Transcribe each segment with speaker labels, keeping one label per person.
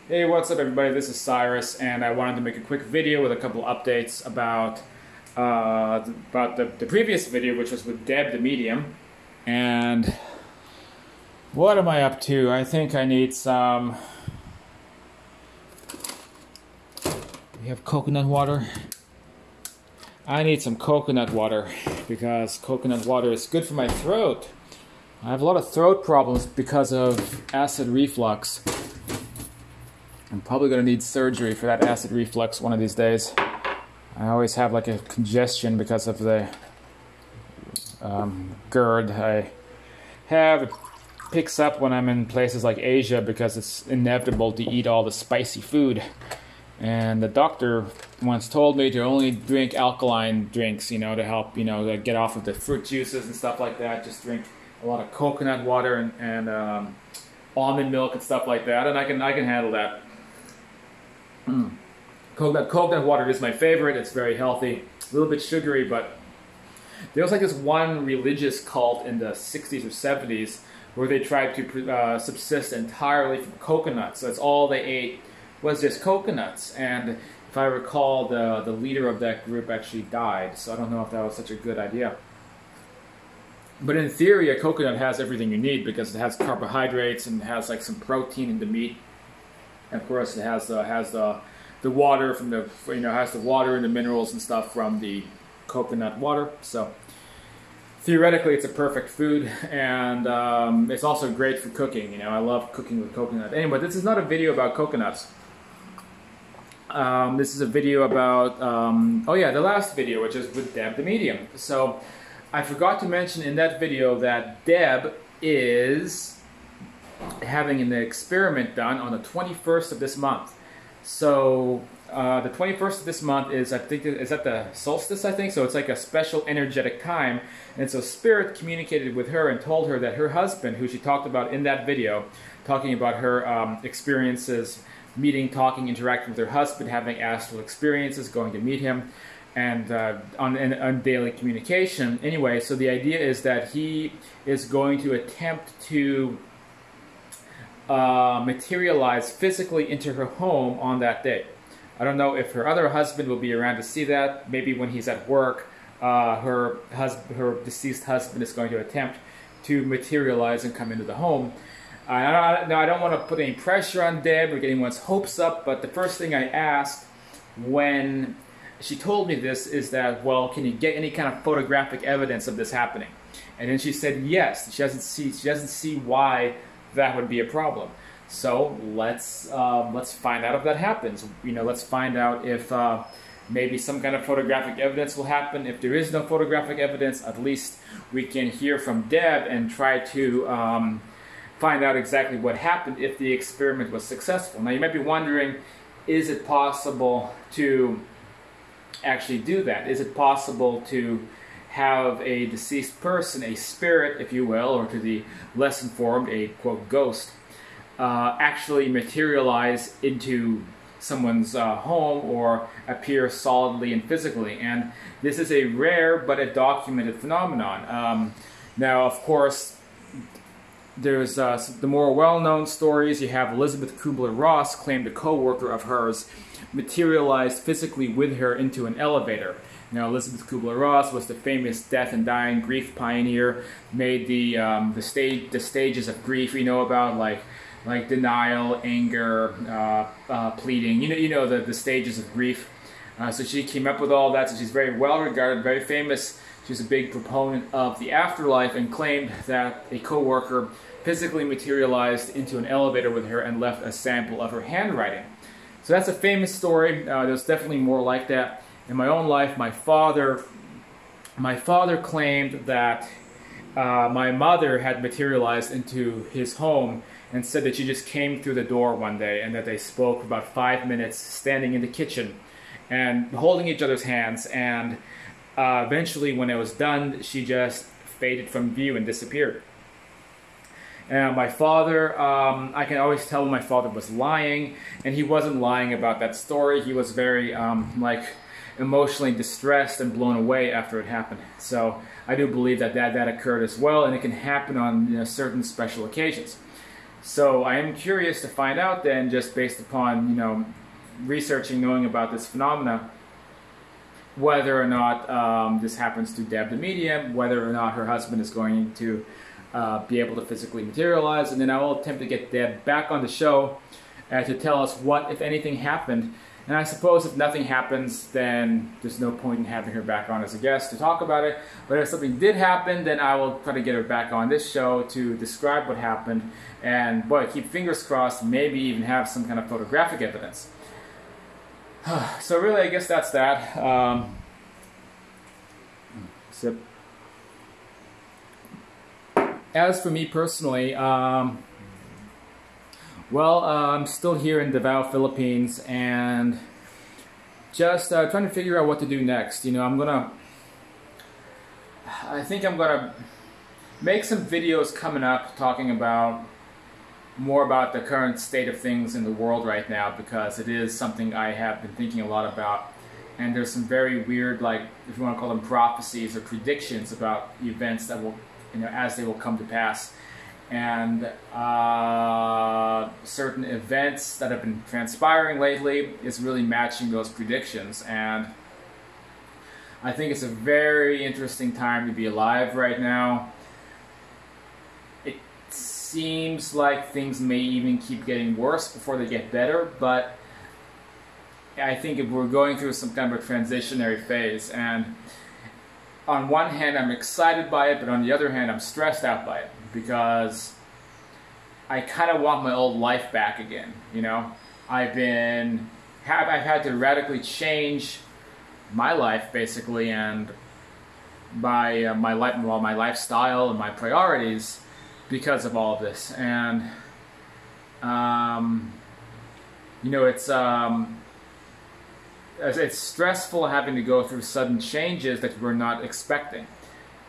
Speaker 1: Hey, what's up everybody? This is Cyrus, and I wanted to make a quick video with a couple updates about the previous video, which was with Deb the Medium. And what am I up to? I think I need some... We have coconut water. I need some coconut water because coconut water is good for my throat. I have a lot of throat problems because of acid reflux. I'm probably going to need surgery for that acid reflux one of these days. I always have like a congestion because of the GERD I have. It picks up when I'm in places like Asia because it's inevitable to eat all the spicy food. And the doctor once told me to only drink alkaline drinks, to help, to get off of the fruit juices and stuff like that. Just drink a lot of coconut water and almond milk and stuff like that, and I can handle that. Coconut water is my favorite. It's very healthy, a little bit sugary, but there was like this one religious cult in the 60s or 70s where they tried to subsist entirely from coconuts. So that's all they ate was just coconuts. And if I recall, the leader of that group actually died. So I don't know if that was such a good idea. But in theory, a coconut has everything you need because it has carbohydrates and it has like some protein in the meat. And of course, it has the water from the has the water and the minerals and stuff from the coconut water. So theoretically, it's a perfect food, and it's also great for cooking. I love cooking with coconut. Anyway, this is not a video about coconuts. This is a video about the last video, which is with Deb the Medium. So I forgot to mention in that video that Deb is having an experiment done on the 21st of this month. So the 21st of this month is, I think, is at the solstice, I think. So it's like a special energetic time. And so Spirit communicated with her and told her that her husband, who she talked about in that video, talking about her experiences, meeting, talking, interacting with her husband, having astral experiences, going to meet him, and on daily communication. Anyway, so the idea is that he is going to attempt to materialize physically into her home on that day. I don't know if her other husband will be around to see that. Maybe when he's at work, her deceased husband is going to attempt to materialize and come into the home. I don't want to put any pressure on Deb or get anyone's hopes up, but the first thing I asked when she told me this is that, well, can you get any kind of photographic evidence of this happening? And then she said yes. She doesn't see why that would be a problem. So let's find out if that happens. Let's find out if maybe some kind of photographic evidence will happen. If there is no photographic evidence, at least we can hear from Deb and try to find out exactly what happened if the experiment was successful. Now you might be wondering, is it possible to actually do that? Is it possible to have a deceased person, a spirit, if you will, or to the less informed, a quote ghost, actually materialize into someone's home or appear solidly and physically? And this is a rare but a documented phenomenon. Now, of course, there's the more well-known stories. You have Elizabeth Kubler-Ross claimed a co-worker of hers materialized physically with her into an elevator. Now, Elizabeth Kubler-Ross was the famous death and dying grief pioneer, made the stages of grief we know about, like denial, anger, pleading. The stages of grief. So she came up with all that. So she's very well regarded, very famous. She's a big proponent of the afterlife and claimed that a co-worker physically materialized into an elevator with her and left a sample of her handwriting. So that's a famous story. There's definitely more like that. In my own life, my father claimed that my mother had materialized into his home and said that she just came through the door one day and that they spoke for about 5 minutes standing in the kitchen and holding each other's hands, and eventually when it was done, she just faded from view and disappeared. And my father, I can always tell when my father was lying, and he wasn't lying about that story. He was very emotionally distressed and blown away after it happened. So I do believe that occurred as well, and it can happen on certain special occasions. So I am curious to find out then, just based upon, you know, researching, knowing about this phenomena, whether or not this happens to Deb the Medium, whether or not her husband is going to be able to physically materialize, and then I will attempt to get Deb back on the show to tell us what, if anything, happened. And I suppose if nothing happens, then there's no point in having her back on as a guest to talk about it. But if something did happen, then I will try to get her back on this show to describe what happened. And boy, keep fingers crossed, maybe even have some kind of photographic evidence. So really, I guess that's that. Sip. As for me personally, well, I'm still here in Davao, Philippines, and just trying to figure out what to do next. You know, I think I'm gonna make some videos coming up talking about more about the current state of things in the world right now, because it is something I have been thinking a lot about. And there's some very weird, like, if you want to call them prophecies or predictions about events that will, you know, as they will come to pass. And certain events that have been transpiring lately is really matching those predictions. And I think it's a very interesting time to be alive right now. It seems like things may even keep getting worse before they get better, but I think if we're going through some kind of a transitionary phase. And on one hand, I'm excited by it, but on the other hand, I'm stressed out by it, because I kind of want my old life back again. You know, I've had to radically change my life basically, and my lifestyle and my priorities because of all of this. And you know, it's stressful having to go through sudden changes that we're not expecting.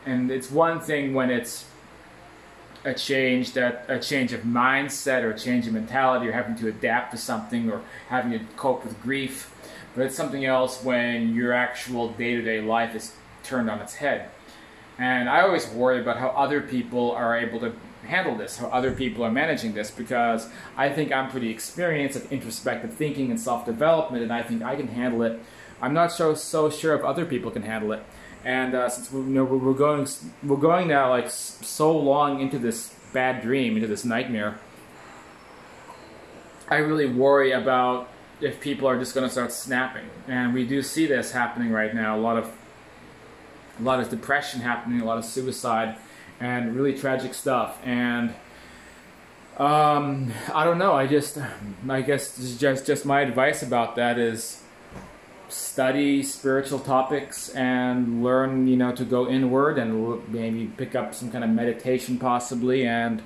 Speaker 1: And it's one thing when it's a change of mindset or a change of mentality, or having to adapt to something, or having to cope with grief. But it's something else when your actual day-to-day life is turned on its head. And I always worry about how other people are able to handle this, how other people are managing this, because I think I'm pretty experienced at introspective thinking and self-development, and I think I can handle it. I'm not so sure if other people can handle it. And since we're going now like so long into this bad dream, into this nightmare, I really worry about if people are just going to start snapping. And we do see this happening right now. A lot of depression happening, a lot of suicide, and really tragic stuff. And I don't know. I guess just my advice about that is study spiritual topics and learn, you know, to go inward, and maybe pick up some kind of meditation possibly, and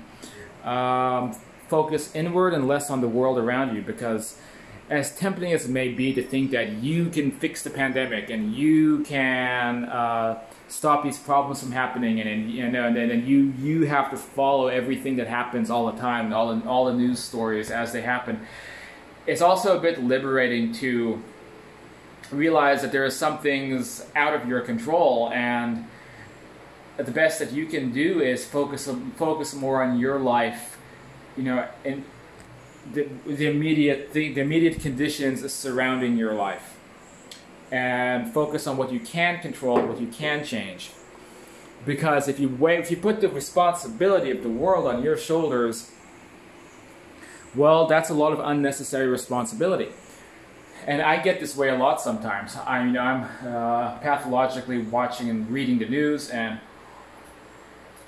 Speaker 1: focus inward and less on the world around you. Because as tempting as it may be to think that you can fix the pandemic and you can stop these problems from happening, and you have to follow everything that happens all the time, all the news stories as they happen, it's also a bit liberating to realize that there are some things out of your control, and the best that you can do is focus more on your life, you know, and the immediate conditions surrounding your life, and focus on what you can control, what you can change. Because if you put the responsibility of the world on your shoulders, well, that's a lot of unnecessary responsibility. And I get this way a lot sometimes. I'm pathologically watching and reading the news, and,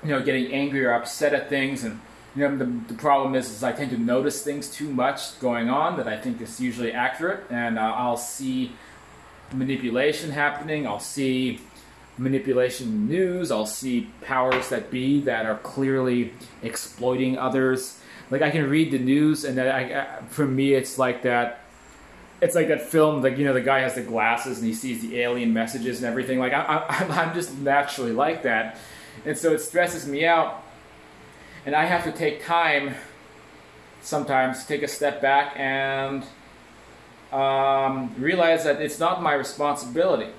Speaker 1: you know, getting angry or upset at things. And, you know, the problem is I tend to notice things too much going on that I think is usually accurate, and I'll see manipulation happening. I'll see manipulation in the news. I'll see powers that be that are clearly exploiting others. Like, I can read the news, and for me, it's like that. It's like that film, like, you know, the guy has the glasses and he sees the alien messages and everything. Like, I'm just naturally like that. And so it stresses me out. And I have to take time sometimes to take a step back and realize that it's not my responsibility.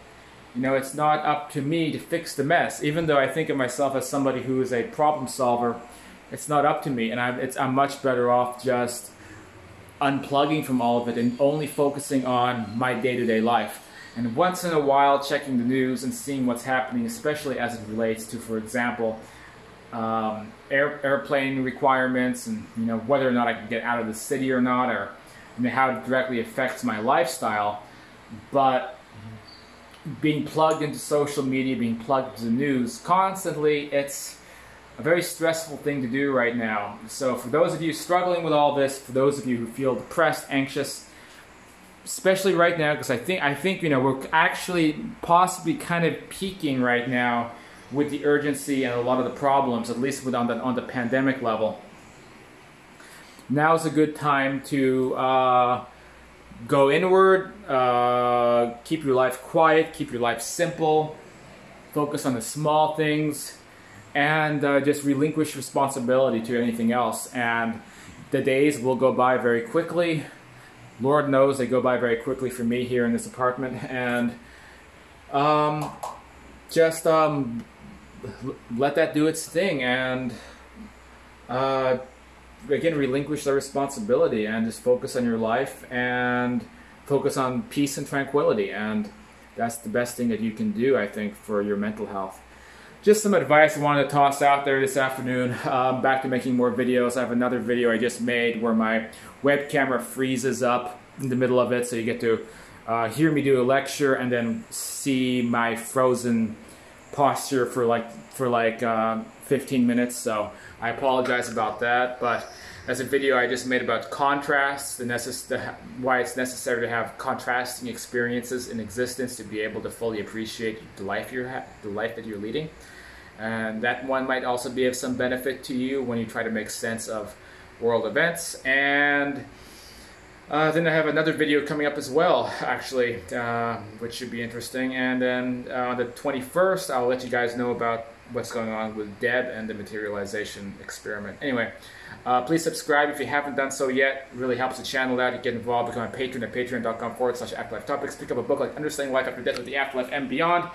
Speaker 1: You know, it's not up to me to fix the mess. Even though I think of myself as somebody who is a problem solver It's not up to me, and I'm much better off just unplugging from all of it and only focusing on my day-to-day life. And once in a while checking the news and seeing what's happening, especially as it relates to, for example, airplane requirements, and whether or not I can get out of the city or not, or how it directly affects my lifestyle. But being plugged into social media, being plugged into the news constantly, it's a very stressful thing to do right now. So for those of you struggling with all this, for those of you who feel depressed, anxious, especially right now, because I think we're actually possibly kind of peaking right now with the urgency and a lot of the problems, at least on the pandemic level. Now is a good time to go inward, keep your life quiet, keep your life simple, focus on the small things, and just relinquish responsibility to anything else. And the days will go by very quickly. Lord knows they go by very quickly for me here in this apartment. And just let that do its thing, and again, relinquish the responsibility and just focus on your life and focus on peace and tranquility. And that's the best thing that you can do, I think, for your mental health. Just some advice I wanted to toss out there this afternoon. Back to making more videos. I have another video I just made where my web camera freezes up in the middle of it, so you get to hear me do a lecture and then see my frozen posture for like 15 minutes. So I apologize about that, but as a video I just made about contrasts, why it's necessary to have contrasting experiences in existence to be able to fully appreciate the life that you're leading. And that one might also be of some benefit to you when you try to make sense of world events. And then I have another video coming up as well, actually, which should be interesting. And then on the 21st, I'll let you guys know about what's going on with Deb and the Materialization Experiment. Anyway, please subscribe if you haven't done so yet. It really helps the channel out. You get involved, become a patron at patreon.com/afterlife-topics. Pick up a book like Understanding Life After Death with the Afterlife and Beyond.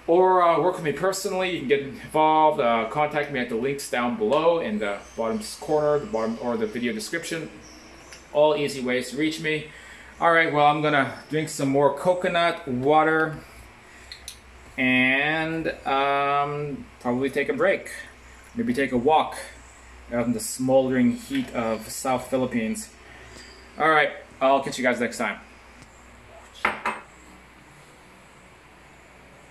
Speaker 1: Or work with me personally. You can get involved. Contact me at the links down below in the bottom corner, or the video description. All easy ways to reach me. Alright, well, I'm gonna drink some more coconut water and probably take a break. Maybe take a walk out in the smoldering heat of South Philippines. Alright, I'll catch you guys next time.